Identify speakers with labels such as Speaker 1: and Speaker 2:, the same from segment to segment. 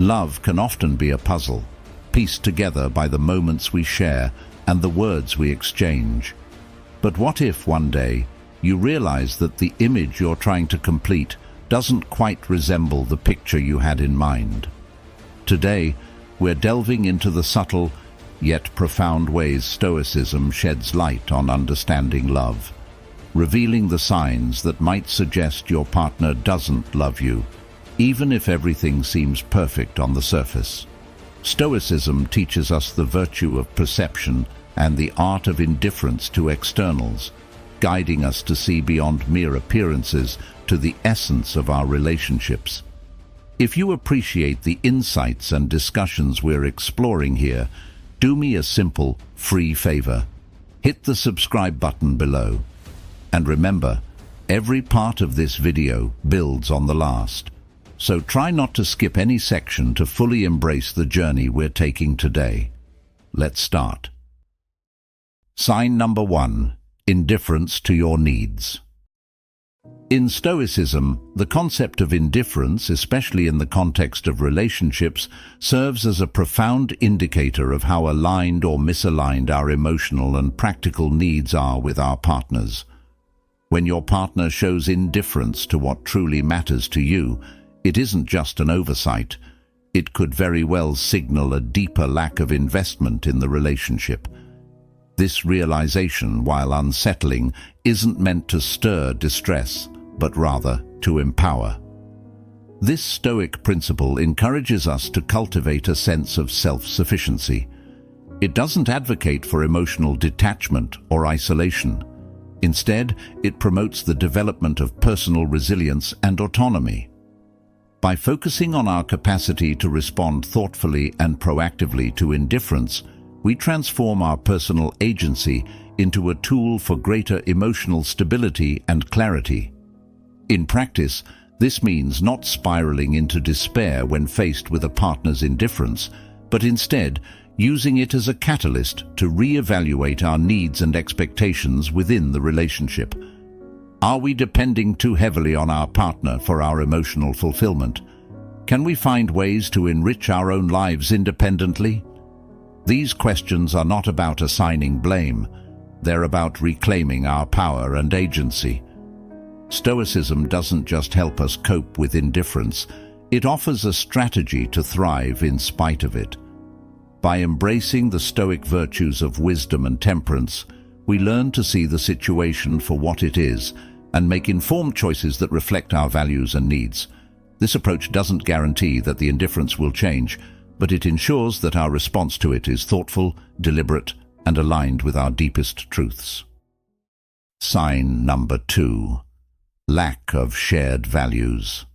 Speaker 1: Love can often be a puzzle, pieced together by the moments we share and the words we exchange. But what if one day you realize that the image you're trying to complete doesn't quite resemble the picture you had in mind? Today, we're delving into the subtle yet profound ways Stoicism sheds light on understanding love, revealing the signs that might suggest your partner doesn't love you, even if everything seems perfect on the surface. Stoicism teaches us the virtue of perception and the art of indifference to externals, guiding us to see beyond mere appearances to the essence of our relationships. If you appreciate the insights and discussions we're exploring here, do me a simple, free favor. Hit the subscribe button below. And remember, every part of this video builds on the last. So try not to skip any section to fully embrace the journey we're taking today. Let's start. Sign number 1. Indifference to your needs. In Stoicism, the concept of indifference, especially in the context of relationships, serves as a profound indicator of how aligned or misaligned our emotional and practical needs are with our partners. When your partner shows indifference to what truly matters to you, it isn't just an oversight. It could very well signal a deeper lack of investment in the relationship. This realization, while unsettling, isn't meant to stir distress, but rather to empower. This Stoic principle encourages us to cultivate a sense of self-sufficiency. It doesn't advocate for emotional detachment or isolation. Instead, it promotes the development of personal resilience and autonomy. By focusing on our capacity to respond thoughtfully and proactively to indifference, we transform our personal agency into a tool for greater emotional stability and clarity. In practice, this means not spiraling into despair when faced with a partner's indifference, but instead using it as a catalyst to re-evaluate our needs and expectations within the relationship. Are we depending too heavily on our partner for our emotional fulfillment? Can we find ways to enrich our own lives independently? These questions are not about assigning blame. They're about reclaiming our power and agency. Stoicism doesn't just help us cope with indifference, it offers a strategy to thrive in spite of it. By embracing the Stoic virtues of wisdom and temperance, we learn to see the situation for what it is and make informed choices that reflect our values and needs. This approach doesn't guarantee that the indifference will change, but it ensures that our response to it is thoughtful, deliberate, and aligned with our deepest truths. Sign number 2. Lack of shared values.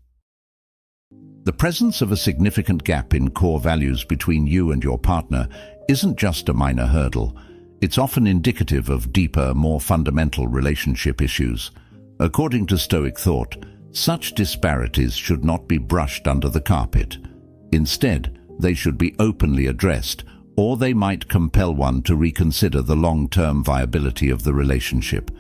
Speaker 1: The presence of a significant gap in core values between you and your partner isn't just a minor hurdle. It's often indicative of deeper, more fundamental relationship issues. According to Stoic thought, such disparities should not be brushed under the carpet. Instead, they should be openly addressed, or they might compel one to reconsider the long-term viability of the relationship.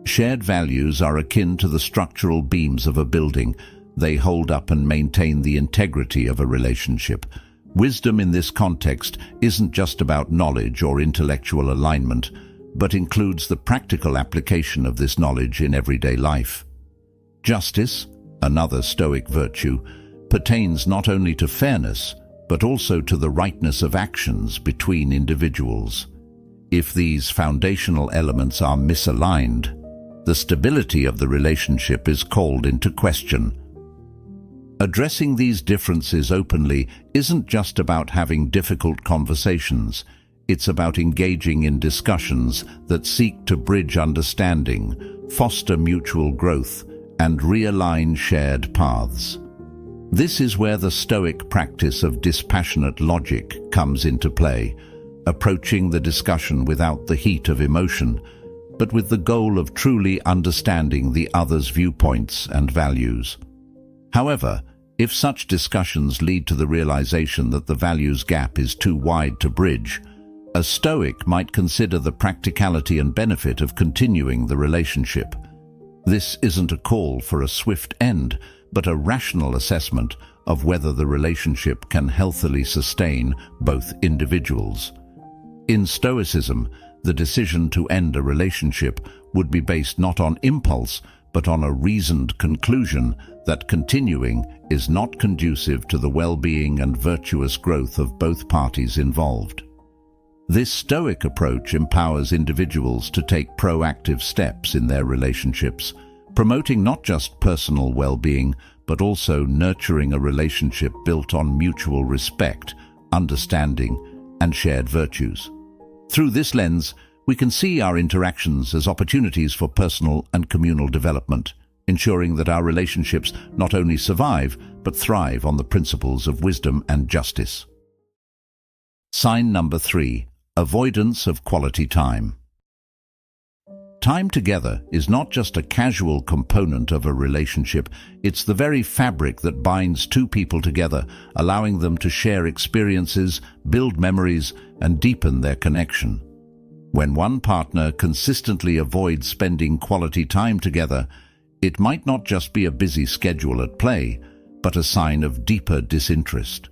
Speaker 1: Shared values are akin to the structural beams of a building. They hold up and maintain the integrity of a relationship. Wisdom in this context isn't just about knowledge or intellectual alignment, but includes the practical application of this knowledge in everyday life. Justice, another Stoic virtue, pertains not only to fairness, but also to the rightness of actions between individuals. If these foundational elements are misaligned, the stability of the relationship is called into question. Addressing these differences openly isn't just about having difficult conversations. It's about engaging in discussions that seek to bridge understanding, foster mutual growth, and realign shared paths. This is where the Stoic practice of dispassionate logic comes into play, approaching the discussion without the heat of emotion, but with the goal of truly understanding the other's viewpoints and values. However, if such discussions lead to the realization that the values gap is too wide to bridge, a Stoic might consider the practicality and benefit of continuing the relationship. This isn't a call for a swift end, but a rational assessment of whether the relationship can healthily sustain both individuals. In Stoicism, the decision to end a relationship would be based not on impulse, but on a reasoned conclusion that continuing is not conducive to the well-being and virtuous growth of both parties involved. This Stoic approach empowers individuals to take proactive steps in their relationships, promoting not just personal well-being, but also nurturing a relationship built on mutual respect, understanding, and shared virtues. Through this lens, we can see our interactions as opportunities for personal and communal development, ensuring that our relationships not only survive, but thrive on the principles of wisdom and justice. Sign number 3. Avoidance of quality time. Time together is not just a casual component of a relationship, it's the very fabric that binds two people together, allowing them to share experiences, build memories, and deepen their connection. When one partner consistently avoids spending quality time together, it might not just be a busy schedule at play, but a sign of deeper disinterest.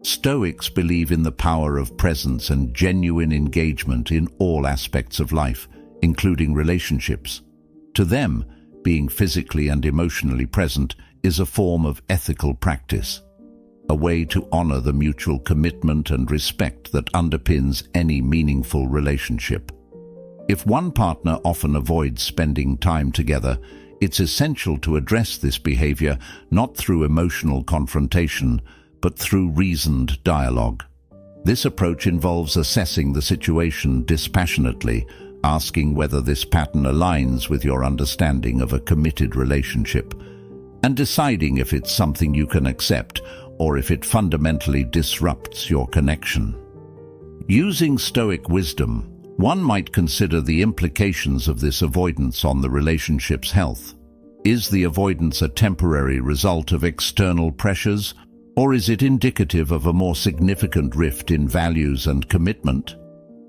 Speaker 1: Stoics believe in the power of presence and genuine engagement in all aspects of life, including relationships. To them, being physically and emotionally present is a form of ethical practice, a way to honor the mutual commitment and respect that underpins any meaningful relationship. If one partner often avoids spending time together, it's essential to address this behavior not through emotional confrontation, but through reasoned dialogue. This approach involves assessing the situation dispassionately, asking whether this pattern aligns with your understanding of a committed relationship, and deciding if it's something you can accept or if it fundamentally disrupts your connection. Using Stoic wisdom, one might consider the implications of this avoidance on the relationship's health. Is the avoidance a temporary result of external pressures, or is it indicative of a more significant rift in values and commitment?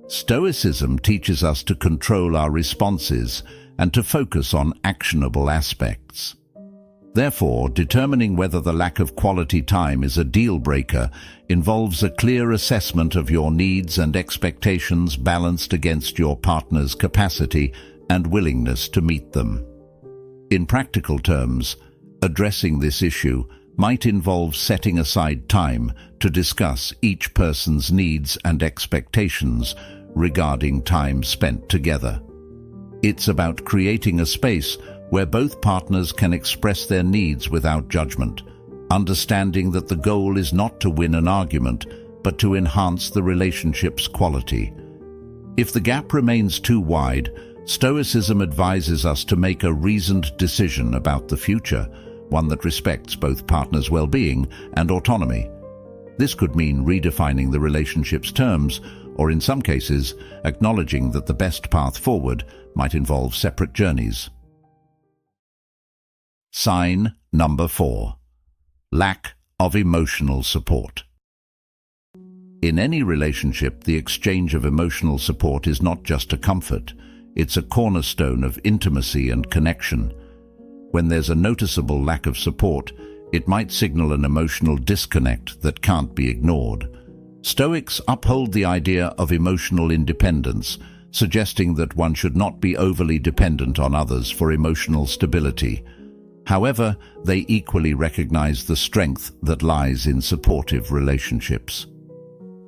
Speaker 1: Stoicism teaches us to control our responses and to focus on actionable aspects. Therefore, determining whether the lack of quality time is a deal-breaker involves a clear assessment of your needs and expectations balanced against your partner's capacity and willingness to meet them. In practical terms, addressing this issue might involve setting aside time to discuss each person's needs and expectations regarding time spent together. It's about creating a space where both partners can express their needs without judgment, understanding that the goal is not to win an argument, but to enhance the relationship's quality. If the gap remains too wide, Stoicism advises us to make a reasoned decision about the future, one that respects both partners' well-being and autonomy. This could mean redefining the relationship's terms, or in some cases, acknowledging that the best path forward might involve separate journeys. Sign number 4. Lack of emotional support. In any relationship, the exchange of emotional support is not just a comfort, it's a cornerstone of intimacy and connection. When there's a noticeable lack of support, it might signal an emotional disconnect that can't be ignored. Stoics uphold the idea of emotional independence, suggesting that one should not be overly dependent on others for emotional stability. However, they equally recognize the strength that lies in supportive relationships.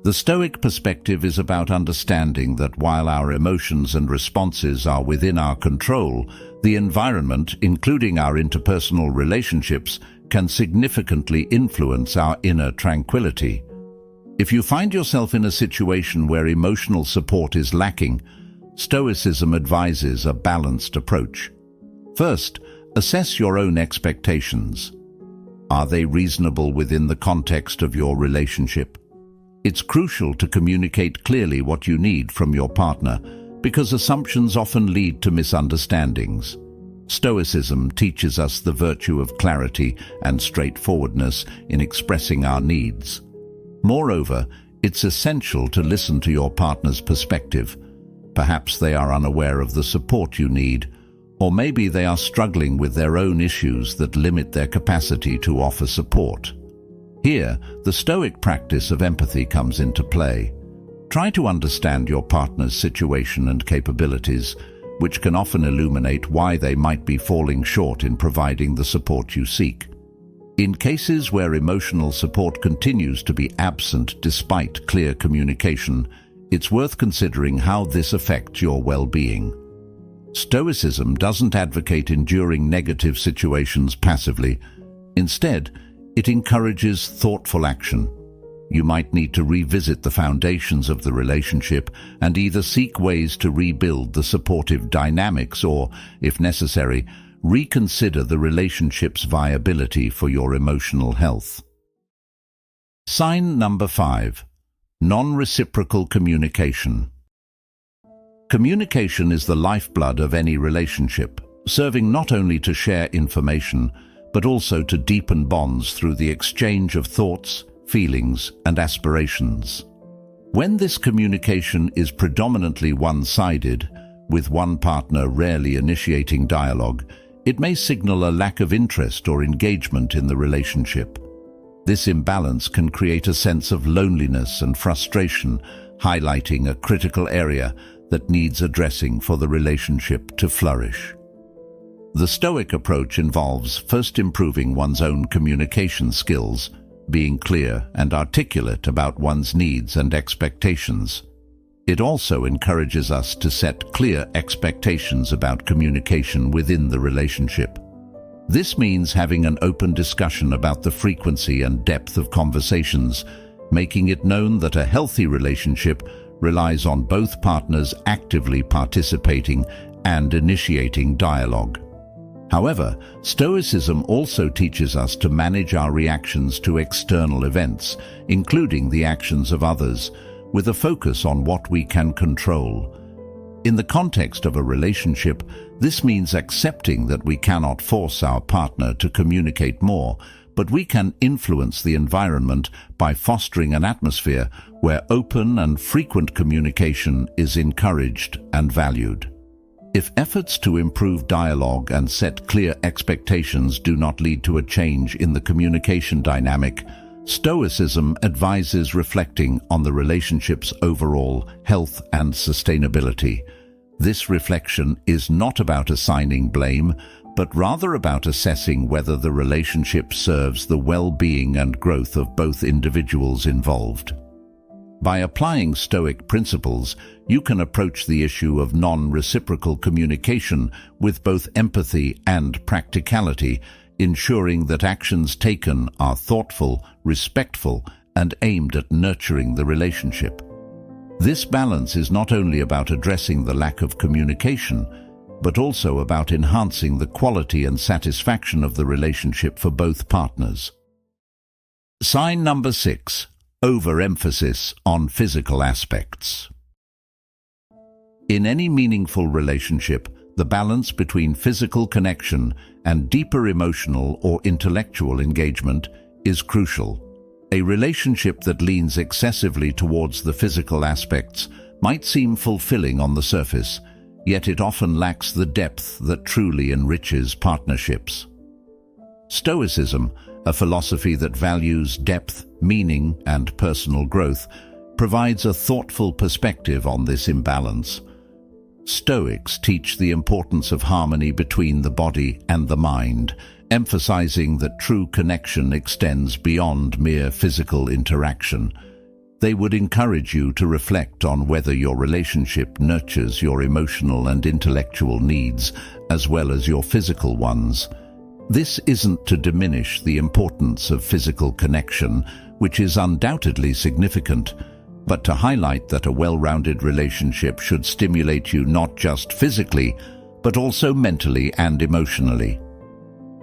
Speaker 1: The Stoic perspective is about understanding that while our emotions and responses are within our control, the environment, including our interpersonal relationships, can significantly influence our inner tranquility. If you find yourself in a situation where emotional support is lacking, Stoicism advises a balanced approach. First, assess your own expectations. Are they reasonable within the context of your relationship? It's crucial to communicate clearly what you need from your partner, because assumptions often lead to misunderstandings. Stoicism teaches us the virtue of clarity and straightforwardness in expressing our needs. Moreover, it's essential to listen to your partner's perspective. Perhaps they are unaware of the support you need, Or maybe they are struggling with their own issues that limit their capacity to offer support. Here, the Stoic practice of empathy comes into play. Try to understand your partner's situation and capabilities, which can often illuminate why they might be falling short in providing the support you seek. In cases where emotional support continues to be absent despite clear communication, it's worth considering how this affects your well-being. Stoicism doesn't advocate enduring negative situations passively. Instead, it encourages thoughtful action. You might need to revisit the foundations of the relationship and either seek ways to rebuild the supportive dynamics or, if necessary, reconsider the relationship's viability for your emotional health. Sign number 5. Non-reciprocal communication. Communication is the lifeblood of any relationship, serving not only to share information, but also to deepen bonds through the exchange of thoughts, feelings, and aspirations. When this communication is predominantly one-sided, with one partner rarely initiating dialogue, it may signal a lack of interest or engagement in the relationship. This imbalance can create a sense of loneliness and frustration, highlighting a critical area that needs addressing for the relationship to flourish. The Stoic approach involves first improving one's own communication skills, being clear and articulate about one's needs and expectations. It also encourages us to set clear expectations about communication within the relationship. This means having an open discussion about the frequency and depth of conversations, making it known that a healthy relationship relies on both partners actively participating and initiating dialogue. However, Stoicism also teaches us to manage our reactions to external events, including the actions of others, with a focus on what we can control. In the context of a relationship, this means accepting that we cannot force our partner to communicate more, but we can influence the environment by fostering an atmosphere where open and frequent communication is encouraged and valued. If efforts to improve dialogue and set clear expectations do not lead to a change in the communication dynamic, Stoicism advises reflecting on the relationship's overall health and sustainability. This reflection is not about assigning blame, but rather about assessing whether the relationship serves the well-being and growth of both individuals involved. By applying Stoic principles, you can approach the issue of non-reciprocal communication with both empathy and practicality, ensuring that actions taken are thoughtful, respectful, and aimed at nurturing the relationship. This balance is not only about addressing the lack of communication, but also about enhancing the quality and satisfaction of the relationship for both partners. Sign number 6. Overemphasis on physical aspects. In any meaningful relationship, the balance between physical connection and deeper emotional or intellectual engagement is crucial. A relationship that leans excessively towards the physical aspects might seem fulfilling on the surface, yet it often lacks the depth that truly enriches partnerships. Stoicism, a philosophy that values depth, meaning, and personal growth, provides a thoughtful perspective on this imbalance. Stoics teach the importance of harmony between the body and the mind, emphasizing that true connection extends beyond mere physical interaction. They would encourage you to reflect on whether your relationship nurtures your emotional and intellectual needs, as well as your physical ones. This isn't to diminish the importance of physical connection, which is undoubtedly significant, but to highlight that a well-rounded relationship should stimulate you not just physically, but also mentally and emotionally.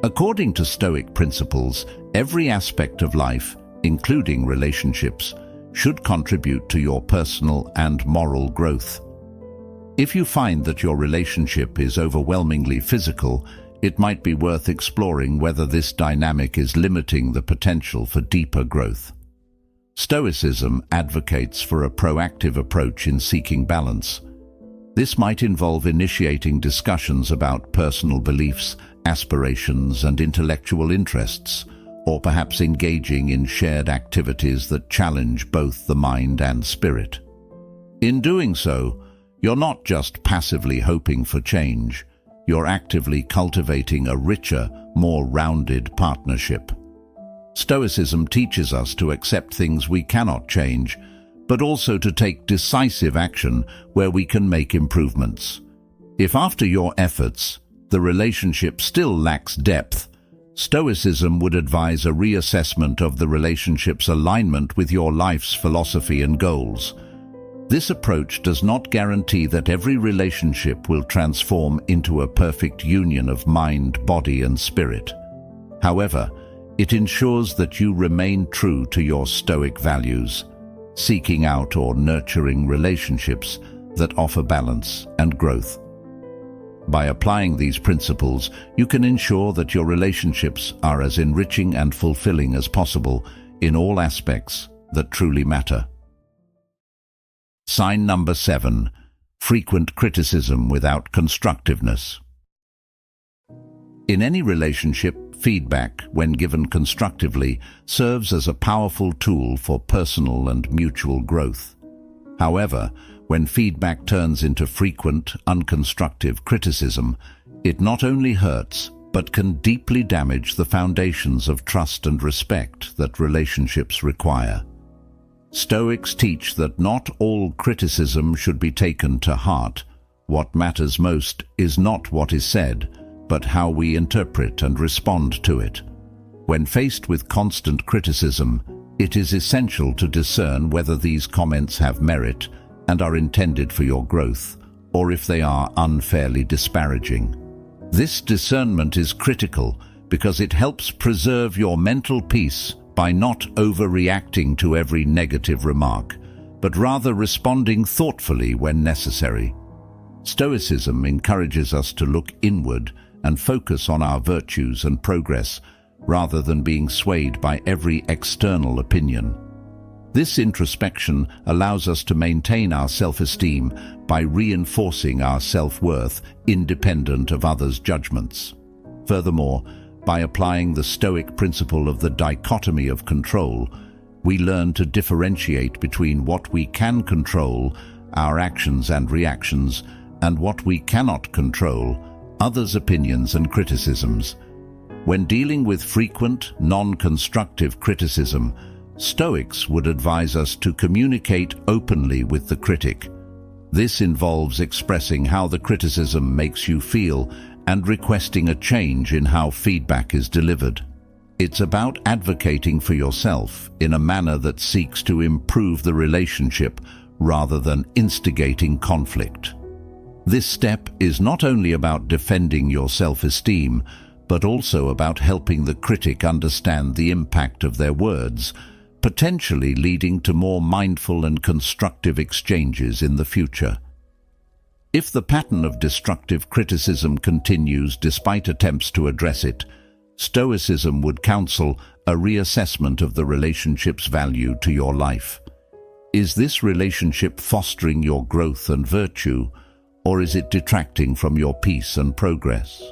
Speaker 1: According to Stoic principles, every aspect of life, including relationships, should contribute to your personal and moral growth. If you find that your relationship is overwhelmingly physical, it might be worth exploring whether this dynamic is limiting the potential for deeper growth. Stoicism advocates for a proactive approach in seeking balance. This might involve initiating discussions about personal beliefs, aspirations, and intellectual interests, or perhaps engaging in shared activities that challenge both the mind and spirit. In doing so, you're not just passively hoping for change, you're actively cultivating a richer, more rounded partnership. Stoicism teaches us to accept things we cannot change, but also to take decisive action where we can make improvements. If after your efforts, the relationship still lacks depth, Stoicism would advise a reassessment of the relationship's alignment with your life's philosophy and goals. This approach does not guarantee that every relationship will transform into a perfect union of mind, body, and spirit. However, it ensures that you remain true to your Stoic values, seeking out or nurturing relationships that offer balance and growth. By applying these principles, you can ensure that your relationships are as enriching and fulfilling as possible in all aspects that truly matter. Sign number 7. Frequent criticism without constructiveness. In any relationship, feedback, when given constructively, serves as a powerful tool for personal and mutual growth. However, when feedback turns into frequent, unconstructive criticism, it not only hurts, but can deeply damage the foundations of trust and respect that relationships require. Stoics teach that not all criticism should be taken to heart. What matters most is not what is said, but how we interpret and respond to it. When faced with constant criticism, it is essential to discern whether these comments have merit and are intended for your growth, or if they are unfairly disparaging. This discernment is critical because it helps preserve your mental peace by not overreacting to every negative remark, but rather responding thoughtfully when necessary. Stoicism encourages us to look inward and focus on our virtues and progress, rather than being swayed by every external opinion. This introspection allows us to maintain our self-esteem by reinforcing our self-worth independent of others' judgments. Furthermore, by applying the Stoic principle of the dichotomy of control, we learn to differentiate between what we can control, our actions and reactions, and what we cannot control, others' opinions and criticisms. When dealing with frequent, non-constructive criticism, Stoics would advise us to communicate openly with the critic. This involves expressing how the criticism makes you feel and requesting a change in how feedback is delivered. It's about advocating for yourself in a manner that seeks to improve the relationship rather than instigating conflict. This step is not only about defending your self-esteem, but also about helping the critic understand the impact of their words, potentially leading to more mindful and constructive exchanges in the future. If the pattern of destructive criticism continues despite attempts to address it, Stoicism would counsel a reassessment of the relationship's value to your life. Is this relationship fostering your growth and virtue, or is it detracting from your peace and progress?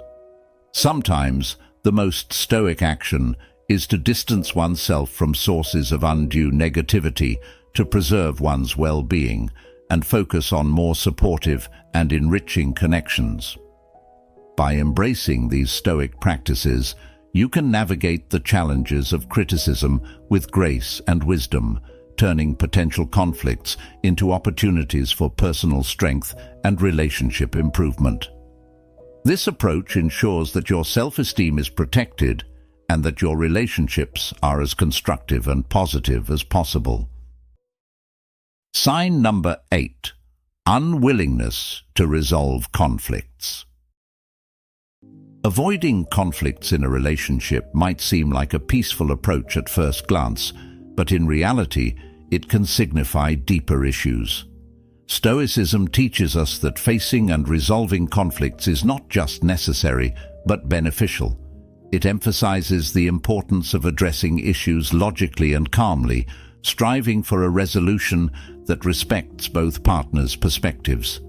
Speaker 1: Sometimes, the most Stoic action is to distance oneself from sources of undue negativity to preserve one's well-being and focus on more supportive and enriching connections. By embracing these Stoic practices, you can navigate the challenges of criticism with grace and wisdom, turning potential conflicts into opportunities for personal strength and relationship improvement. This approach ensures that your self-esteem is protected and that your relationships are as constructive and positive as possible. Sign number 8. Unwillingness to resolve conflicts. Avoiding conflicts in a relationship might seem like a peaceful approach at first glance, but in reality, it can signify deeper issues. Stoicism teaches us that facing and resolving conflicts is not just necessary, but beneficial. It emphasizes the importance of addressing issues logically and calmly, striving for a resolution that respects both partners' perspectives.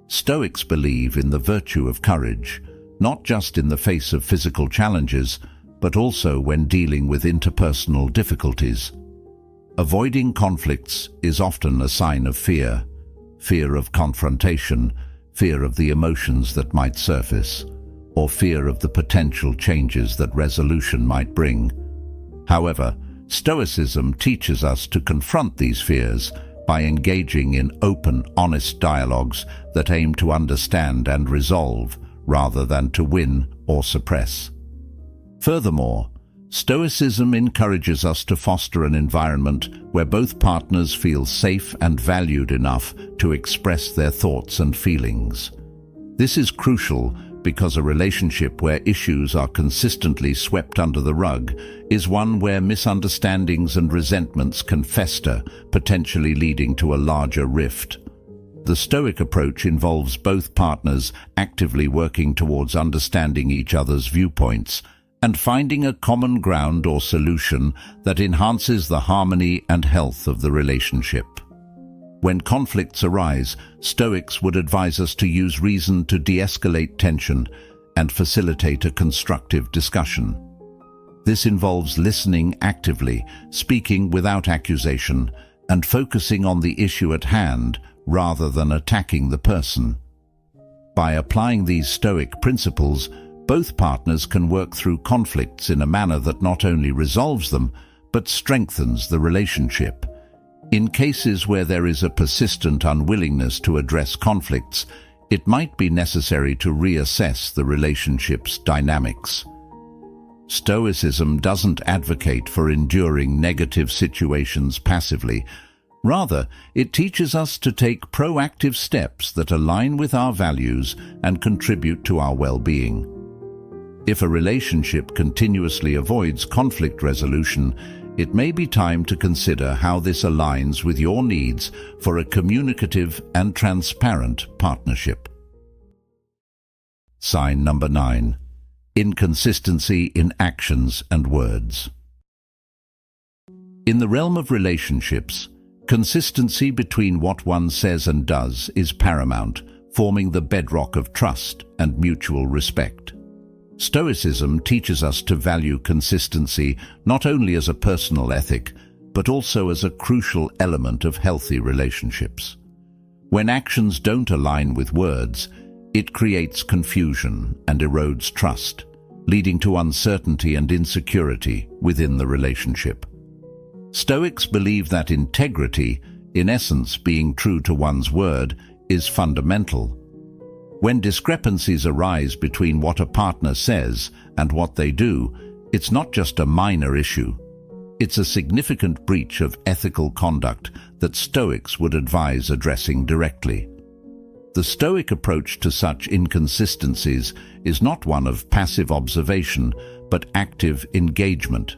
Speaker 1: Stoics believe in the virtue of courage, not just in the face of physical challenges, but also when dealing with interpersonal difficulties. Avoiding conflicts is often a sign of fear of confrontation, fear of the emotions that might surface, or fear of the potential changes that resolution might bring. However, Stoicism teaches us to confront these fears by engaging in open, honest dialogues that aim to understand and resolve, rather than to win or suppress. Furthermore, Stoicism encourages us to foster an environment where both partners feel safe and valued enough to express their thoughts and feelings. This is crucial because a relationship where issues are consistently swept under the rug is one where misunderstandings and resentments can fester, potentially leading to a larger rift. The Stoic approach involves both partners actively working towards understanding each other's viewpoints and finding a common ground or solution that enhances the harmony and health of the relationship. When conflicts arise, Stoics would advise us to use reason to de-escalate tension and facilitate a constructive discussion. This involves listening actively, speaking without accusation, and focusing on the issue at hand rather than attacking the person. By applying these Stoic principles, both partners can work through conflicts in a manner that not only resolves them, but strengthens the relationship. In cases where there is a persistent unwillingness to address conflicts, it might be necessary to reassess the relationship's dynamics. Stoicism doesn't advocate for enduring negative situations passively. Rather, it teaches us to take proactive steps that align with our values and contribute to our well-being. If a relationship continuously avoids conflict resolution, it may be time to consider how this aligns with your needs for a communicative and transparent partnership. Sign number 9. Inconsistency in actions and words. In the realm of relationships, consistency between what one says and does is paramount, forming the bedrock of trust and mutual respect. Stoicism teaches us to value consistency not only as a personal ethic, but also as a crucial element of healthy relationships. When actions don't align with words, it creates confusion and erodes trust, leading to uncertainty and insecurity within the relationship. Stoics believe that integrity, in essence being true to one's word, is fundamental. When discrepancies arise between what a partner says and what they do, it's not just a minor issue. It's a significant breach of ethical conduct that Stoics would advise addressing directly. The Stoic approach to such inconsistencies is not one of passive observation, but active engagement.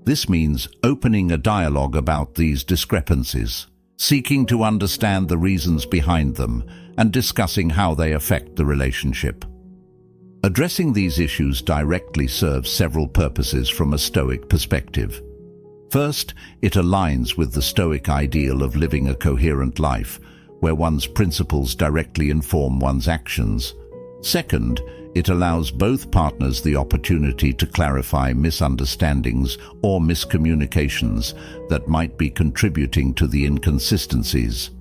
Speaker 1: This means opening a dialogue about these discrepancies, seeking to understand the reasons behind them, and discussing how they affect the relationship. Addressing these issues directly serves several purposes from a Stoic perspective. First, it aligns with the Stoic ideal of living a coherent life, where one's principles directly inform one's actions. Second, it allows both partners the opportunity to clarify misunderstandings or miscommunications that might be contributing to the inconsistencies.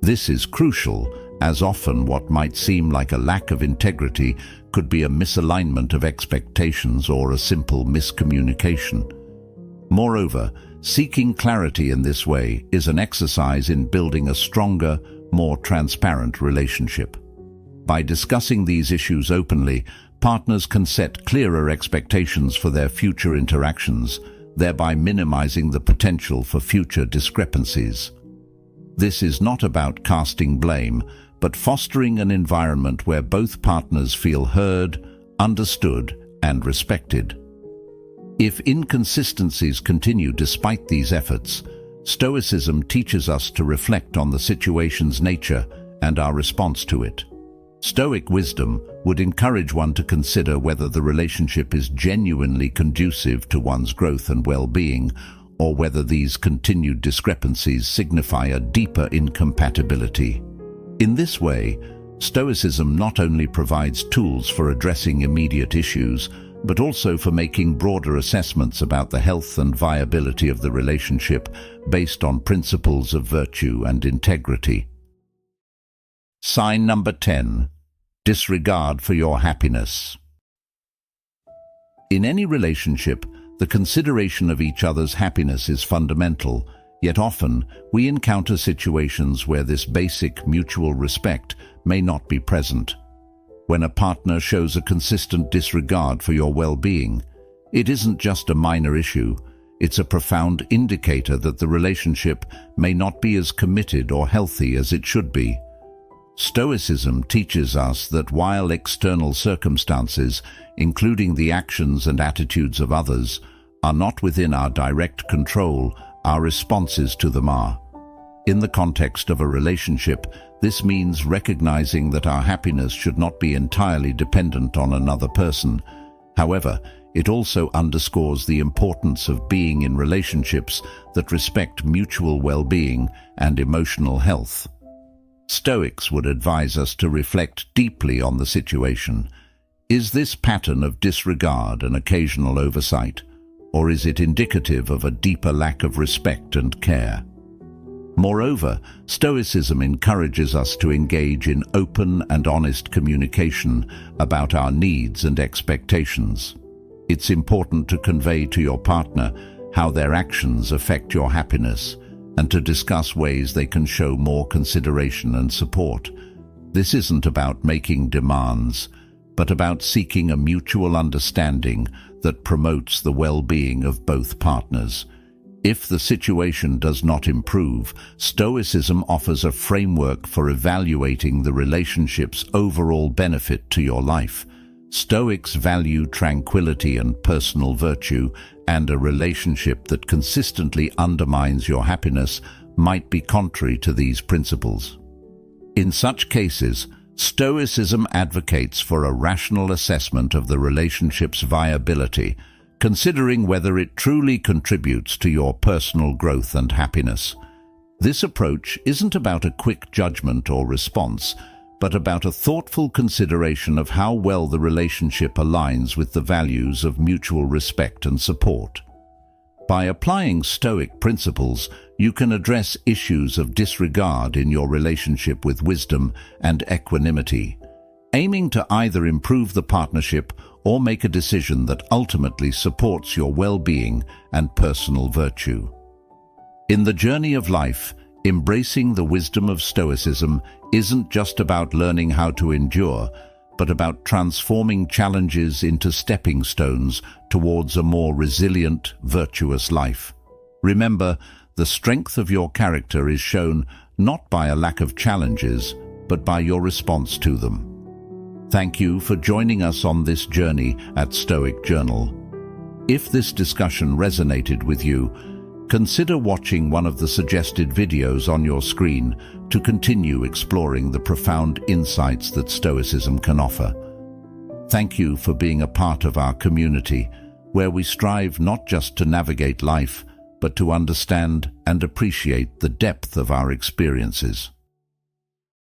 Speaker 1: This is crucial, as often what might seem like a lack of integrity could be a misalignment of expectations or a simple miscommunication. Moreover, seeking clarity in this way is an exercise in building a stronger, more transparent relationship. By discussing these issues openly, partners can set clearer expectations for their future interactions, thereby minimizing the potential for future discrepancies. This is not about casting blame, but fostering an environment where both partners feel heard, understood, and respected. If inconsistencies continue despite these efforts, Stoicism teaches us to reflect on the situation's nature and our response to it. Stoic wisdom would encourage one to consider whether the relationship is genuinely conducive to one's growth and well-being, or whether these continued discrepancies signify a deeper incompatibility. In this way, Stoicism not only provides tools for addressing immediate issues, but also for making broader assessments about the health and viability of the relationship based on principles of virtue and integrity. Sign number 10. Disregard for your happiness. In any relationship, the consideration of each other's happiness is fundamental, yet often we encounter situations where this basic mutual respect may not be present. When a partner shows a consistent disregard for your well-being, it isn't just a minor issue, it's a profound indicator that the relationship may not be as committed or healthy as it should be. Stoicism teaches us that while external circumstances, including the actions and attitudes of others, are not within our direct control, our responses to them are. In the context of a relationship, this means recognizing that our happiness should not be entirely dependent on another person. However, it also underscores the importance of being in relationships that respect mutual well-being and emotional health. Stoics would advise us to reflect deeply on the situation. Is this pattern of disregard an occasional oversight, or is it indicative of a deeper lack of respect and care? Moreover, Stoicism encourages us to engage in open and honest communication about our needs and expectations. It's important to convey to your partner how their actions affect your happiness, and to discuss ways they can show more consideration and support. This isn't about making demands, but about seeking a mutual understanding that promotes the well-being of both partners. If the situation does not improve, Stoicism offers a framework for evaluating the relationship's overall benefit to your life. Stoics value tranquility and personal virtue, and a relationship that consistently undermines your happiness might be contrary to these principles. In such cases, Stoicism advocates for a rational assessment of the relationship's viability, considering whether it truly contributes to your personal growth and happiness. This approach isn't about a quick judgment or response, but about a thoughtful consideration of how well the relationship aligns with the values of mutual respect and support. By applying Stoic principles, you can address issues of disregard in your relationship with wisdom and equanimity, aiming to either improve the partnership or make a decision that ultimately supports your well-being and personal virtue. In the journey of life, embracing the wisdom of Stoicism isn't just about learning how to endure, but about transforming challenges into stepping stones towards a more resilient, virtuous life. Remember, the strength of your character is shown not by a lack of challenges, but by your response to them. Thank you for joining us on this journey at Stoic Journal. If this discussion resonated with you, consider watching one of the suggested videos on your screen to continue exploring the profound insights that Stoicism can offer. Thank you for being a part of our community, where we strive not just to navigate life, but to understand and appreciate the depth of our experiences.